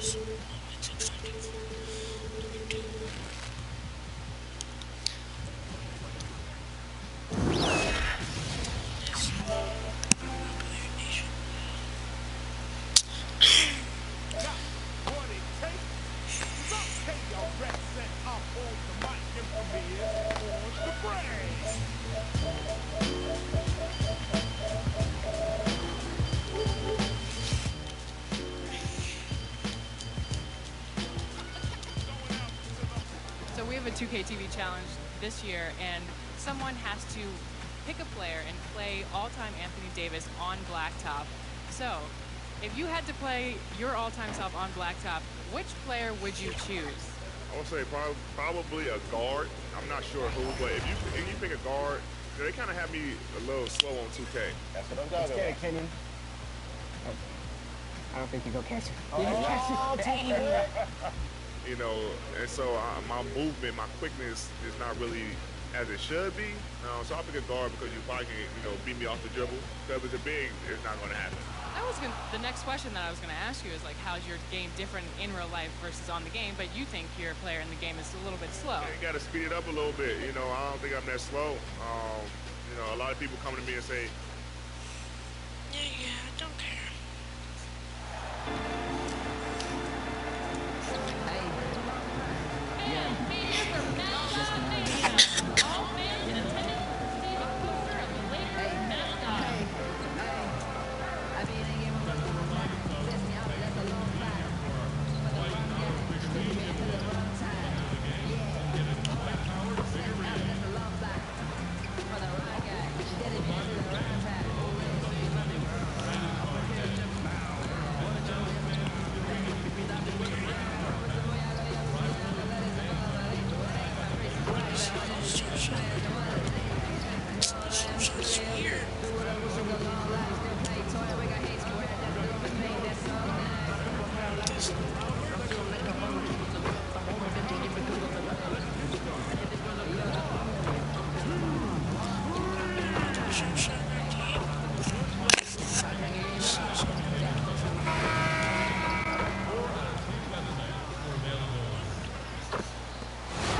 So we have a 2K TV challenge this year, and someone has to pick a player and play all-time Anthony Davis on blacktop. So if you had to play your all-time self on blacktop, which player would you choose? I would say probably a guard. I'm not sure who, but if you pick a guard, they kind of have me a little slow on 2K. That's what I'm talking about. Kenyon. I don't think you go catch it. You know, and so my movement, my quickness is not really as it should be. So I'll pick a guard because you probably can, beat me off the dribble. Because if it's a big, it's not going to happen. The next question that I was going to ask you is, like, how's your game different in real life versus on the game? But you think your player in the game is a little bit slow. Yeah, you got to speed it up a little bit. I don't think I'm that slow. A lot of people come to me and say, yeah, I don't care.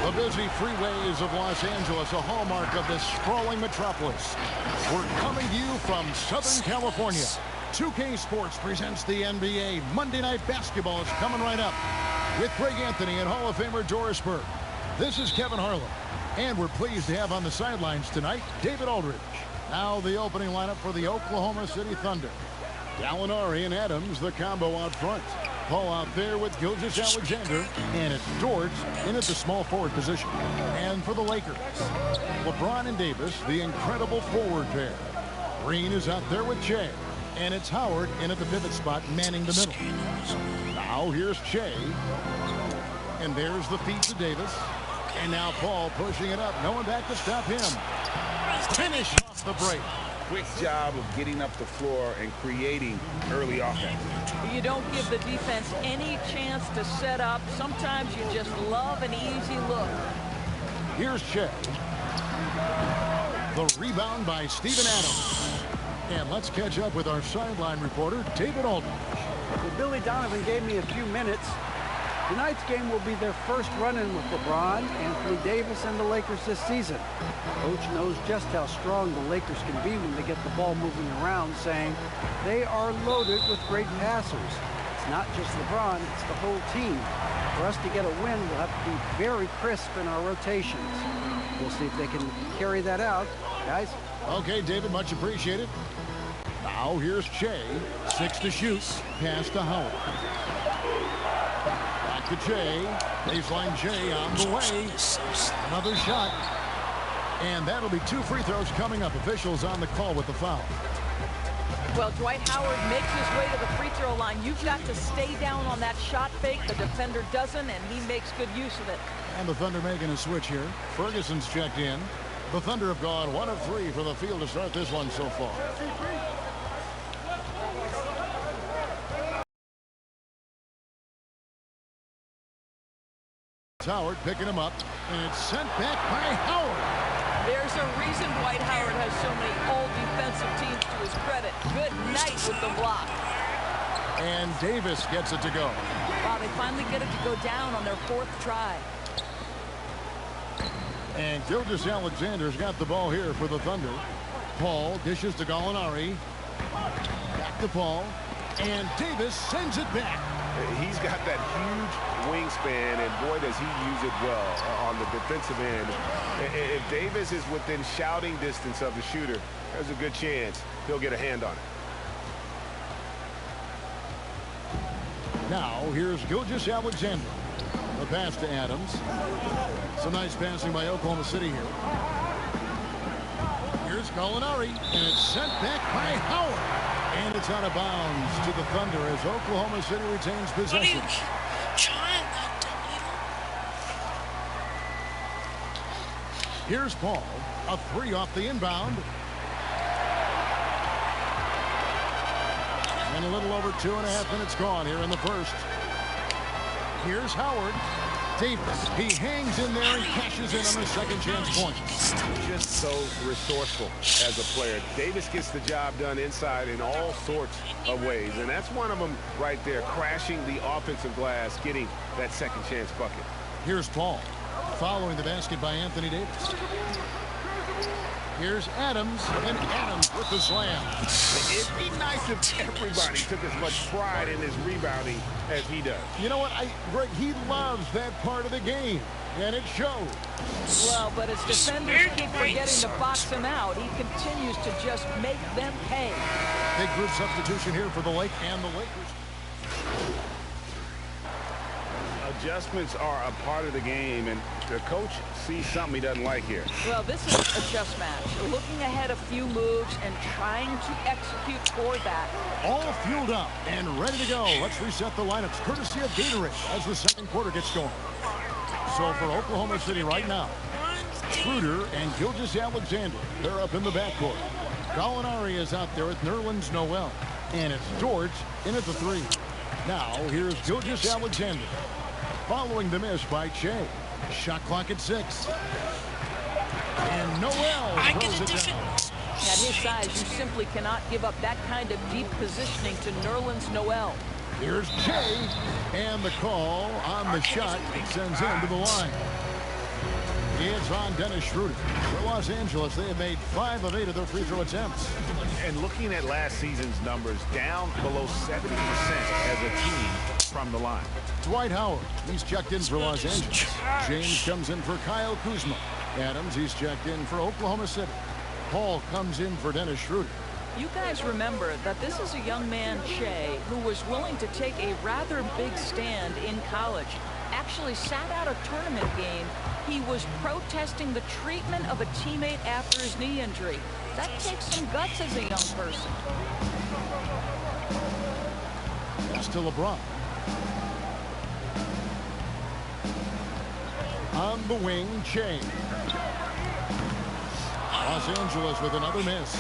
The busy freeways of Los Angeles, a hallmark of this sprawling metropolis. We're coming to you from Southern California. 2K Sports presents the NBA. Monday Night Basketball is coming right up with Greg Anthony and Hall of Famer Doris Burke. This is Kevin Harlan, and we're pleased to have on the sidelines tonight David Aldridge. Now the opening lineup for the Oklahoma City Thunder. Gallinari and Adams, the combo out front. Paul out there with Gilgeous-Alexander, and it's Dort in at the small forward position. And for the Lakers, LeBron and Davis, the incredible forward pair. Green is out there with Che, and it's Howard in at the pivot spot, manning the middle. Now here's Che, and there's the feed to Davis. And now Paul pushing it up, no one back to stop him. Finish off the break. Quick job of getting up the floor and creating early offense. You don't give the defense any chance to set up. Sometimes you just love an easy look. Here's Che. The rebound by Steven Adams. And let's catch up with our sideline reporter, David Aldridge. Well, Billy Donovan gave me a few minutes. Tonight's game will be their first run-in with LeBron, Anthony Davis, and the Lakers this season. Coach knows just how strong the Lakers can be when they get the ball moving around, saying they are loaded with great passers. It's not just LeBron, it's the whole team. For us to get a win, we'll have to be very crisp in our rotations. We'll see if they can carry that out. Guys? Okay, David, much appreciated. Now here's Che. 6 to shoot. Pass to Howard. Back to Che. Baseline Che on the way. Another shot. And that'll be 2 free throws coming up. Officials on the call with the foul. Well, Dwight Howard makes his way to the free throw line. You've got to stay down on that shot fake. The defender doesn't, and he makes good use of it. And the Thunder making a switch here. Ferguson's checked in. The Thunder have gone 1 of 3 for the field to start this one so far. Howard picking him up, and it's sent back by Howard. There's a reason Dwight Howard has so many all-defensive teams to his credit. Good night with the block. And Davis gets it to go. Wow, they finally get it to go down on their 4th try. And Gilgeous-Alexander's got the ball here for the Thunder. Paul dishes to Gallinari. Back to Paul. And Davis sends it back. He's got that huge wingspan, and boy, does he use it well on the defensive end. If Davis is within shouting distance of the shooter, there's a good chance he'll get a hand on it. Now, here's Gilgeous-Alexander. The pass to Adams. Some nice passing by Oklahoma City here. Here's Gallinari, and it's sent back by Howard. And it's out of bounds to the Thunder as Oklahoma City retains possession. What are you trying that to Here's Paul. A 3 off the inbound. And a little over 2.5 minutes gone here in the first. Here's Howard. Davis, he hangs in there and cashes in on the second chance point. Just so resourceful as a player. Davis gets the job done inside in all sorts of ways, and that's one of them right there, crashing the offensive glass, getting that second chance bucket. Here's Paul, following the basket by Anthony Davis. Here's Adams, and Adams with the slam. It'd be nice if everybody took as much pride in his rebounding as he does. You know what, Greg, he loves that part of the game, and it shows. Well, but his defenders keep forgetting to box him out. He continues to just make them pay. Big group substitution here for the Lake and the Lakers. Adjustments are a part of the game, and the coach sees something he doesn't like here. Well, this is a chess match. Looking ahead a few moves and trying to execute for that. All fueled up and ready to go. Let's reset the lineups courtesy of Gatorade as the second quarter gets going. So for Oklahoma City right now, Schroeder and Gilgeous-Alexander, they're up in the backcourt. Gallinari is out there with Nerlens Noel. And it's George in at the 3. Now here's Gilgeous-Alexander. Following the miss by Che. Shot clock at 6. And Noel throws it down. At his size, you simply cannot give up that kind of deep positioning to Nerlens Noel. Here's Che. And the call on the shot sends him to the line. It's on Dennis Schroeder. For Los Angeles, they have made 5 of 8 of their free throw attempts. And looking at last season's numbers, down below 70% as a team from the line. Dwight Howard, he's checked in for Los Angeles. James comes in for Kyle Kuzma. Adams, he's checked in for Oklahoma City. Paul comes in for Dennis Schroeder. You guys remember that this is a young man, Che, who was willing to take a rather big stand in college. Actually sat out a tournament game. He was protesting the treatment of a teammate after his knee injury. That takes some guts as a young person. Pass to LeBron. On the wing, Che. Los Angeles with another miss.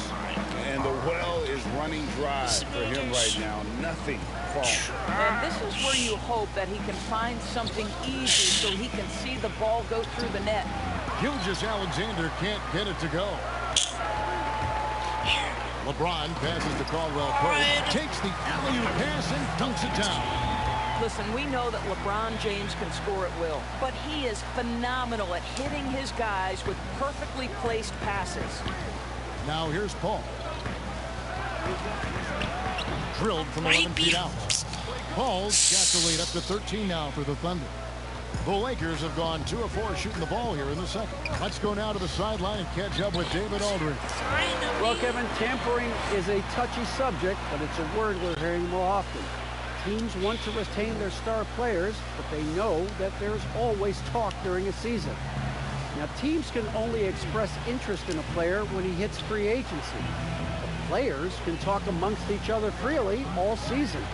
And the well is running dry for him right now. Nothing falling. And this is where you hope that he can find something easy so he can see the ball go through the net. Gilgeous-Alexander can't get it to go. LeBron passes to Caldwell Pope. Takes the alley-oop pass and dunks it down. Listen, we know that LeBron James can score at will, but he is phenomenal at hitting his guys with perfectly placed passes. Now here's Paul. Drilled from 11 feet out. Paul's got the lead up to 13 now for the Thunder. The Lakers have gone 2 of 4 shooting the ball here in the second. Let's go now to the sideline and catch up with David Aldridge. Well, Kevin, tampering is a touchy subject, but it's a word we're hearing more often. Teams want to retain their star players, but they know that there's always talk during a season. Now, teams can only express interest in a player when he hits free agency. But players can talk amongst each other freely all season.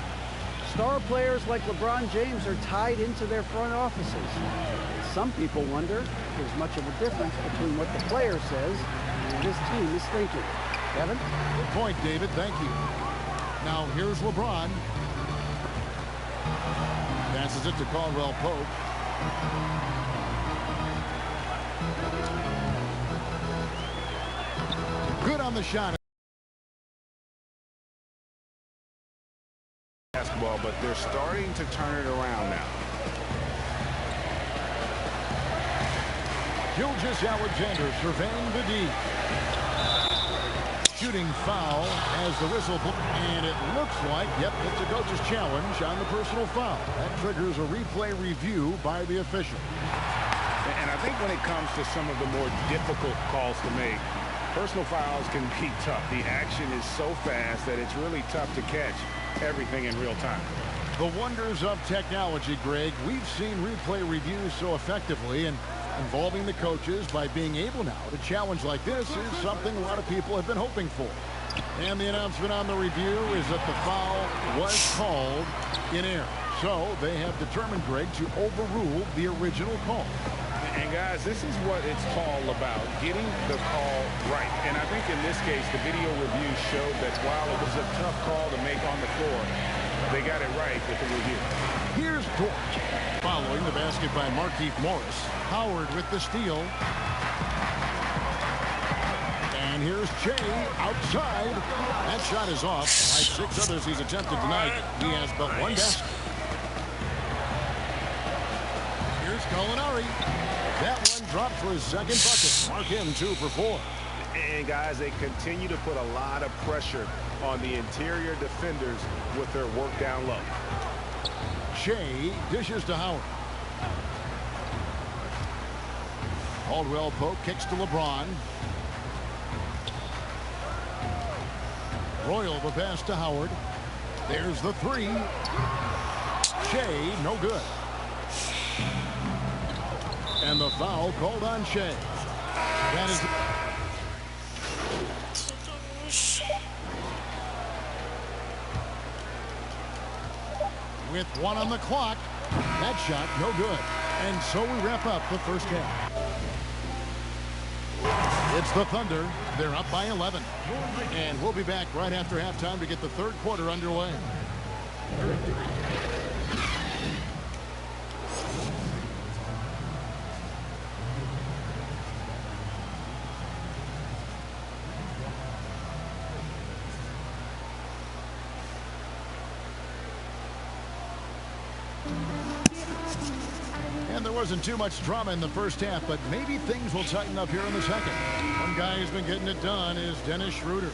Star players like LeBron James are tied into their front offices. And some people wonder if there's much of a difference between what the player says and what his team is thinking. Kevin? Good point, David. Thank you. Now, here's LeBron. Passes it to Caldwell Pope. Good on the shot. basketball, but they're starting to turn it around now. Gilgeous-Alexander surveying the D. Shooting foul as the whistle, and it looks like, yep, it's a coach's challenge on the personal foul. That triggers a replay review by the official. And I think when it comes to some of the more difficult calls to make, personal fouls can be tough. The action is so fast that it's really tough to catch everything in real time. The wonders of technology, Greg. We've seen replay reviews so effectively, and involving the coaches by being able now to challenge like this is something a lot of people have been hoping for. And the announcement on the review is that the foul was called in error. So they have determined, Greg, to overrule the original call. And guys, this is what it's all about, getting the call right. And I think in this case, the video review showed that while it was a tough call to make on the floor, they got it right with the review. Here's Dort. Following the basket by Markieff Morris. Howard with the steal. And here's Shea outside. That shot is off. Like 6 others he's attempted tonight, he has but one basket. Here's Gallinari. That one dropped for his second bucket. Mark him 2 for 4. And guys, they continue to put a lot of pressure on the interior defenders with their work down low. Shea dishes to Howard. Caldwell Pope kicks to LeBron. Royal the pass to Howard. There's the 3. Shea, no good. And the foul called on Shea. That is... With 1 on the clock, that shot no good. And so we wrap up the first half. It's the Thunder. They're up by 11. And we'll be back right after halftime to get the third quarter underway. And there wasn't too much drama in the first half, but maybe things will tighten up here in the second. One guy who's been getting it done is Dennis Schroeder.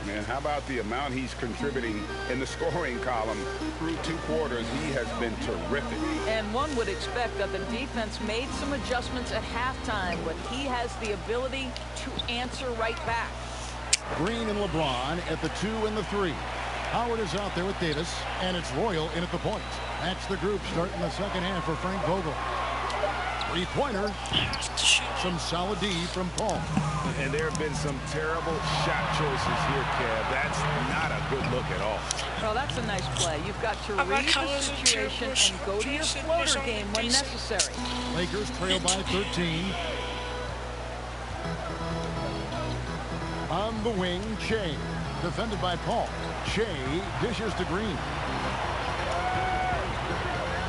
Man, how about the amount he's contributing in the scoring column through 2 quarters? He has been terrific. And one would expect that the defense made some adjustments at halftime, but he has the ability to answer right back. Green and LeBron at the 2 and the 3. Howard is out there with Davis, and it's Royal in at the point. That's the group starting the second half for Frank Vogel. 3-pointer. Some solid D from Paul. And there have been some terrible shot choices here, Kev. That's not a good look at all. Well, that's a nice play. You've got to read the situation and go to your floater game when necessary. Lakers trail by 13. On the wing, Shea. Defended by Paul. Shea dishes to Green.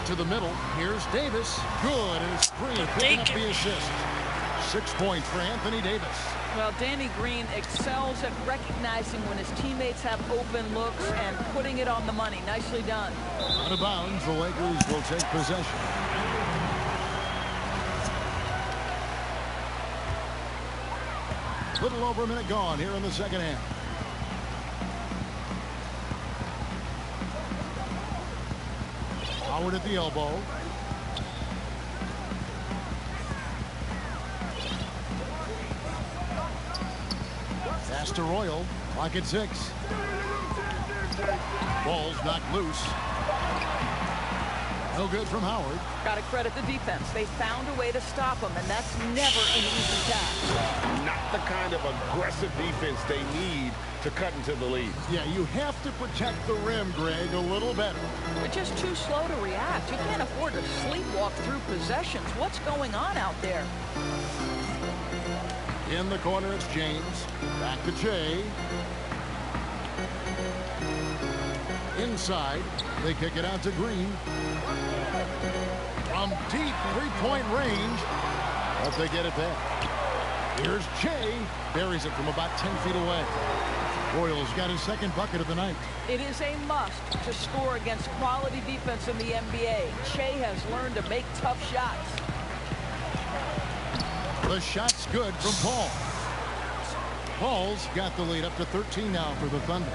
To the middle. Here's Davis. Good. And it's Green picking up the assist. 6 points for Anthony Davis. Well, Danny Green excels at recognizing when his teammates have open looks and putting it on the money. Nicely done. Out of bounds, the Lakers will take possession. Little over a minute gone here in the second half. Howard at the elbow. Pass to Royal. Clock at 6. Ball's knocked loose. No good from Howard. Got to credit the defense. They found a way to stop him, and that's never an easy task. Not the kind of aggressive defense they need to cut into the lead. Yeah, you have to protect the rim, Greg, a little better. They're just too slow to react. You can't afford to sleepwalk through possessions. What's going on out there? In the corner, it's James. Back to Shea. Inside, they kick it out to Green. From deep 3-point range, but they get it back. Here's Jay. Buries it from about 10 feet away. Royals got his second bucket of the night. It is a must to score against quality defense in the NBA. Shea has learned to make tough shots. The shot's good from Paul. Paul's got the lead up to 13 now for the Thunder.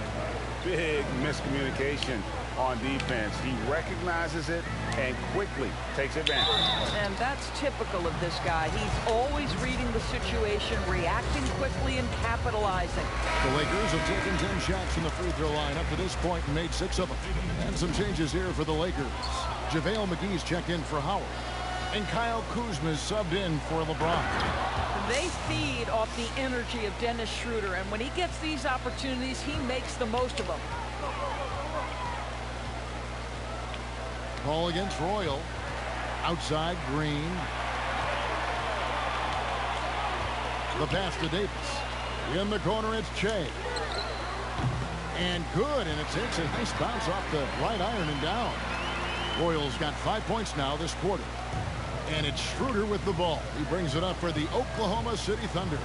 Big miscommunication on defense. He recognizes it and quickly takes advantage. And that's typical of this guy. He's always reading the situation, reacting quickly, and capitalizing. The Lakers have taken 10 shots from the free throw line up to this point and made 6 of them. And some changes here for the Lakers. JaVale McGee's checked in for Howard. And Kyle Kuzma's subbed in for LeBron. They feed off the energy of Dennis Schroeder, and when he gets these opportunities, he makes the most of them. Ball against Royal. Outside, Green. The pass to Davis. In the corner, it's Che. And good, and it takes a nice bounce off the right iron and down. Royals got 5 points now this quarter. And it's Schroeder with the ball. He brings it up for the Oklahoma City Thunder.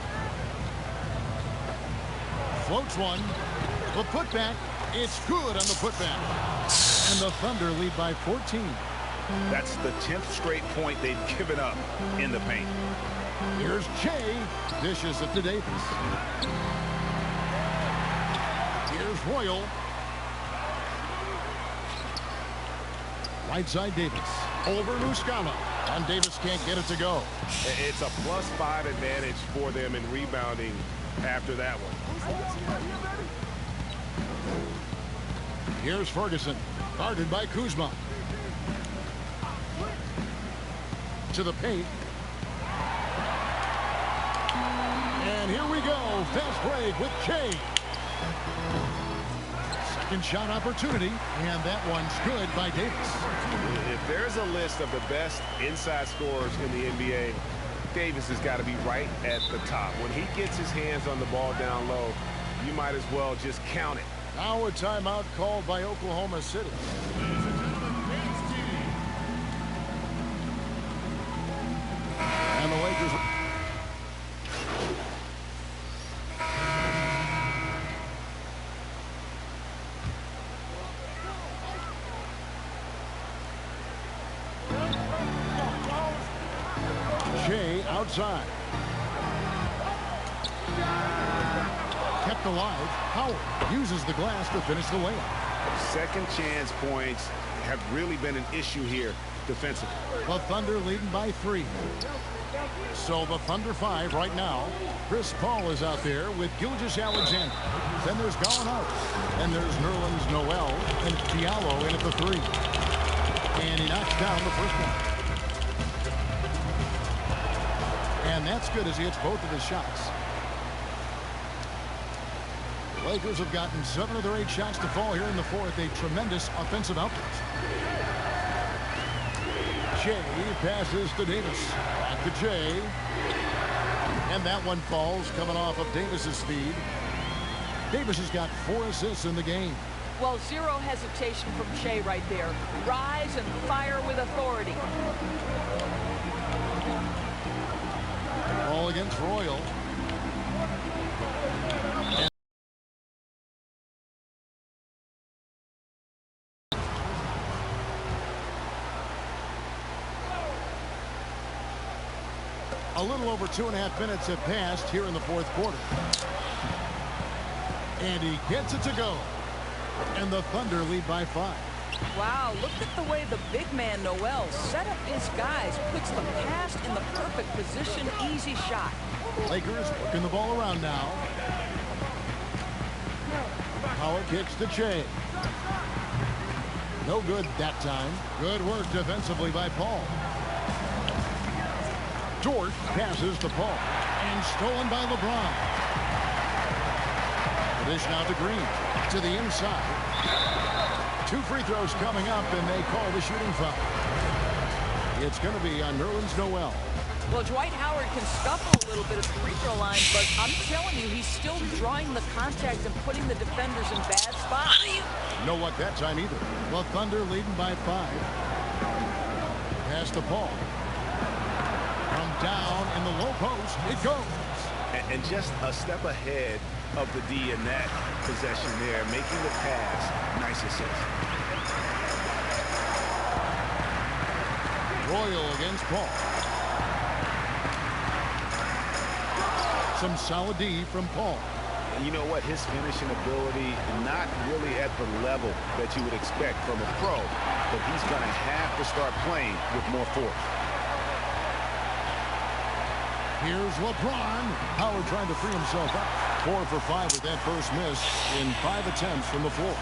Floats one. The putback. It's good on the putback. And the Thunder lead by 14. That's the 10th straight point they've given up in the paint. Here's Jay. Dishes it to Davis. Here's Royal. Right side Davis. Over Muscala. And Davis can't get it to go. It's a +5 advantage for them in rebounding after that one. Here's Ferguson. Guarded by Kuzma. To the paint. And here we go. Fast break with Jay. Second shot opportunity. And that one's good by Davis. If there's a list of the best inside scorers in the NBA, Davis has got to be right at the top. When he gets his hands on the ball down low, you might as well just count it. Now a timeout called by Oklahoma City. And the Lakers. Shea outside. Kept alive. Howard uses the glass to finish the layup. Second chance points have really been an issue here defensively. The Thunder leading by 3. So the Thunder 5 right now. Chris Paul is out there with Gilgeous-Alexander. Then there's Gallinari. And there's Nerlens Noel and Diallo in at the 3. And he knocks down the first one. And that's good as he hits both of his shots. The Lakers have gotten 7 of their 8 shots to fall here in the fourth. A tremendous offensive output. Jay passes to Davis. Back to Jay. And that one falls coming off of Davis's speed. Davis has got 4 assists in the game. Well, zero hesitation from Shea right there. Rise and fire with authority. Ball against Royal. A little over 2.5 minutes have passed here in the fourth quarter. And he gets it to go. And the Thunder lead by 5. Wow, look at the way the big man Noel set up his guys, puts the pass in the perfect position, easy shot. Lakers working the ball around now. Howard kicks to Che. No good that time. Good work defensively by Paul. Dort passes to Paul. And stolen by LeBron. The dish now to Green. To the inside. 2 free throws coming up, and they call the shooting foul. It's going to be on Nerlens Noel. Well, Dwight Howard can scuffle a little bit at the free throw line, but I'm telling you, he's still drawing the contact and putting the defenders in bad spots. No luck that time either. The Thunder leading by 5. Pass to Paul. From down in the low post, it goes. And just a step ahead of the D in that possession there, making the pass. Nice assist. Royal against Paul. Some solid D from Paul. And you know what? His finishing ability, not really at the level that you would expect from a pro, but he's going to have to start playing with more force. Here's LeBron. Howard trying to free himself up. 4 for 5 with that first miss in 5 attempts from the floor.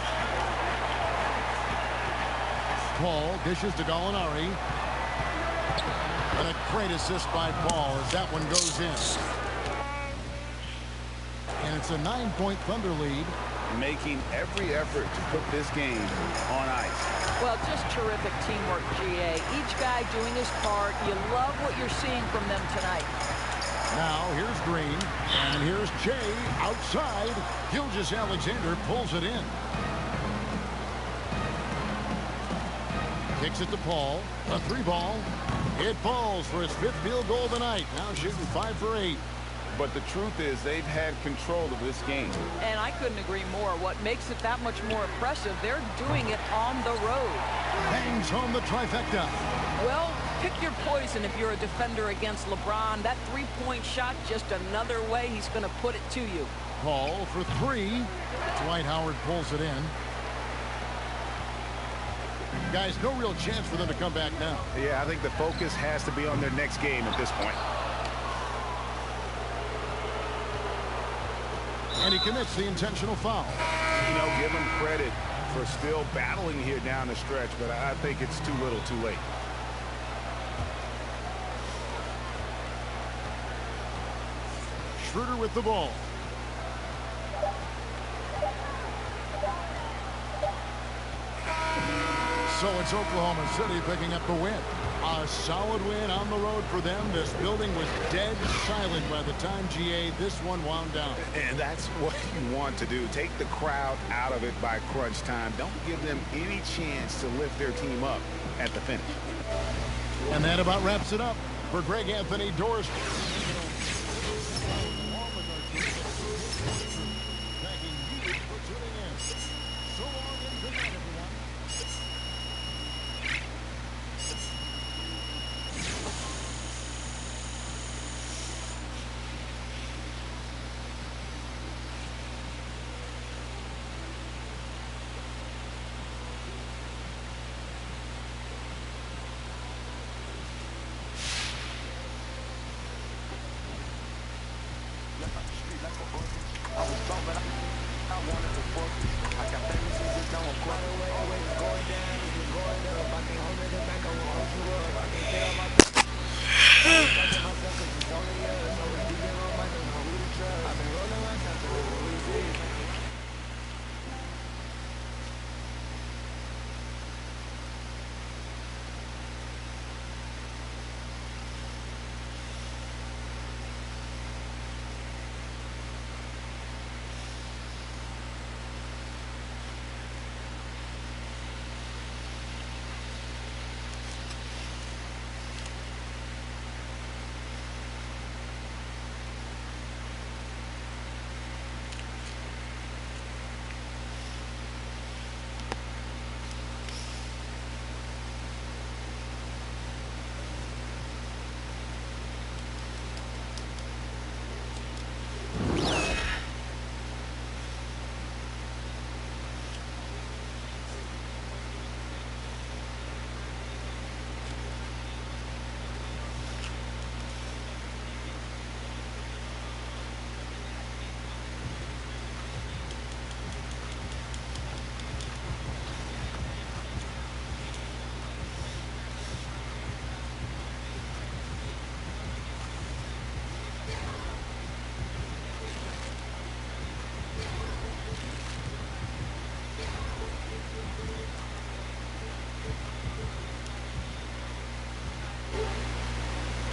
Paul dishes to Gallinari. And a great assist by Paul as that one goes in. And it's a 9-point Thunder lead. Making every effort to put this game on ice. Well, just terrific teamwork, GA. Each guy doing his part. You love what you're seeing from them tonight. Now here's Green, and here's Jay outside. Gilgeous-Alexander pulls it in. Kicks it to Paul. A 3-ball. It falls for his 5th field goal tonight. Now shooting 5 for 8. But the truth is they've had control of this game. And I couldn't agree more. What makes it that much more impressive, they're doing it on the road. Bangs home the trifecta. Well, pick your poison if you're a defender against LeBron. That 3-point shot, just another way he's going to put it to you. Paul for 3. Dwight Howard pulls it in. Guys, no real chance for them to come back now. Yeah, I think the focus has to be on their next game at this point. And he commits the intentional foul. You know, give him credit for still battling here down the stretch, but I think it's too little too late. Schroeder with the ball. So it's Oklahoma City picking up the win. A solid win on the road for them. This building was dead silent by the time, GA, this one wound down. And that's what you want to do. Take the crowd out of it by crunch time. Don't give them any chance to lift their team up at the finish. And that about wraps it up. For Greg Anthony Doris.